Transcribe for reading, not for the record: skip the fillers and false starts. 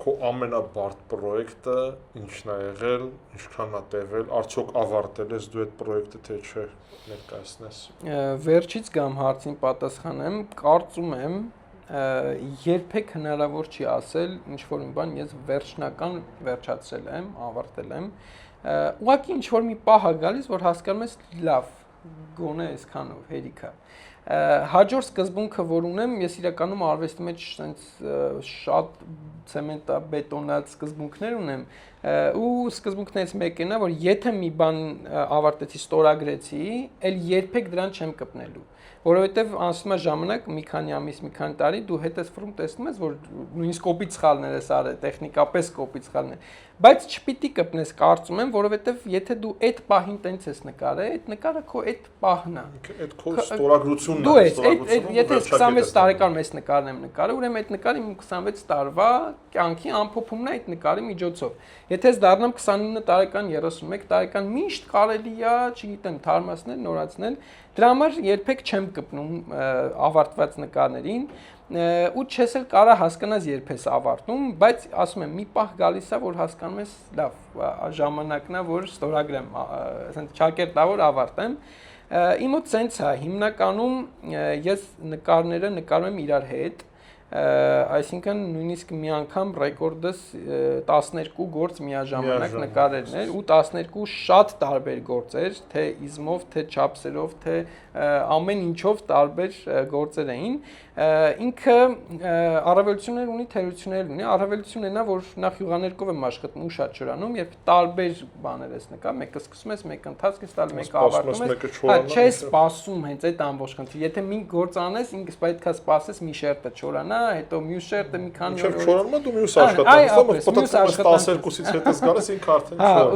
քո ամենաբարդ պրոյեկտը ինչն է եղել, ինչքան է տևել, արդյոք ավարտել ես դու այդ պրոյեկտը թե չէ, ներկայացնես։ Վերջից գամ հարցին պատասխանեմ, կարծում եմ երբեք հնարավոր չի ասել ինչ որ մի բան ես վերջնական վերջացրել եմ, ավարտել եմ։ Ուղղակի ինչ որ մի պահ է գալիս, որ հասկանում ես լավ, գոնե այսքանով հերիք է։ Հաջորդ սկզբունքը, որ ունեմ, ես իրականում արվեստի մեջ sense շատ ցեմենտա բետոնած սկզբունքներ ունեմ, ու սկզբունքներից մեկն է, որ եթե մի բան ավարտեցի, ստորագրեցի, այլ երբեք դրան չեմ կպնելու, որովհետև անցնում է ժամանակ, մի քանի ամիս, մի քանի տարի, դու հետ ես ֆրում տեսնում ես, որ նույնիսկ կոպիտ սխալներ ես արել, տեխնիկապես կոպիտ սխալներ, բայց չպիտի կպնես, կարծում եմ, որովհետև եթե դու այդ պահին տենց ես նկարել, այդ նկարը քո այդ պահն է։ Այդ քո ստորագրությունն է, եթե 26 տարեկան ես նկարն եմ նկարել, ուրեմն այդ նկարը իմ 26 տարվա կյանքի ամփոփումն է այդ նկարի միջոցով։ Եթե ես դառնամ 29 տարեկան, 31 տարեկան, միշտ կարելի է, չգիտեմ, թարմացնել, նորացնել, դրա համար երբեք չեմ կպնում ավարտված նկարներին, ու չես էլ կարա հասկանաս երբ ես ավարտում, բայց ասում եմ, մի պահ գալիս է, որ հասկանում ես, լավ, ժամանակն է, որ ստորագրեմ, ասենք ճակերտա որ ավարտեմ։ Իմ մոտ սենց է, հիմնականում ես նկարները նկարում եմ իրար հետ, այսինքն նույնիսկ մի անգամ ռեկորդս 12 գործ միաժամանակ նկարելն էր ու 12 շատ տարբեր գործեր, թե իզմով, թե չափսերով, թե ամեն ինչով տարբեր գործեր էին։ Ինքը առավելություններ ունի, թերություններ ունի։ Առավելությունն է, որ նախ յուղաներկով եմ աշխատում ու շատ շորանում, երբ տարբեր բաներ ես նկարում, մեկը սկսում ես, մեկը ընթացք ես տալ, մեկը ավարտում ես, չես սպասում հենց այդ ամբողջ խնդիրը։ Եթե մի գործ անես, ինքս պետք է սպասես մի շերտը չորանա, հետո մյուս շերտը մի քանի օր չորանա, դու մյուս աշխատանքից, պատասխանատու 12-ից հետ ես գալիս ինքը արդեն չորանա։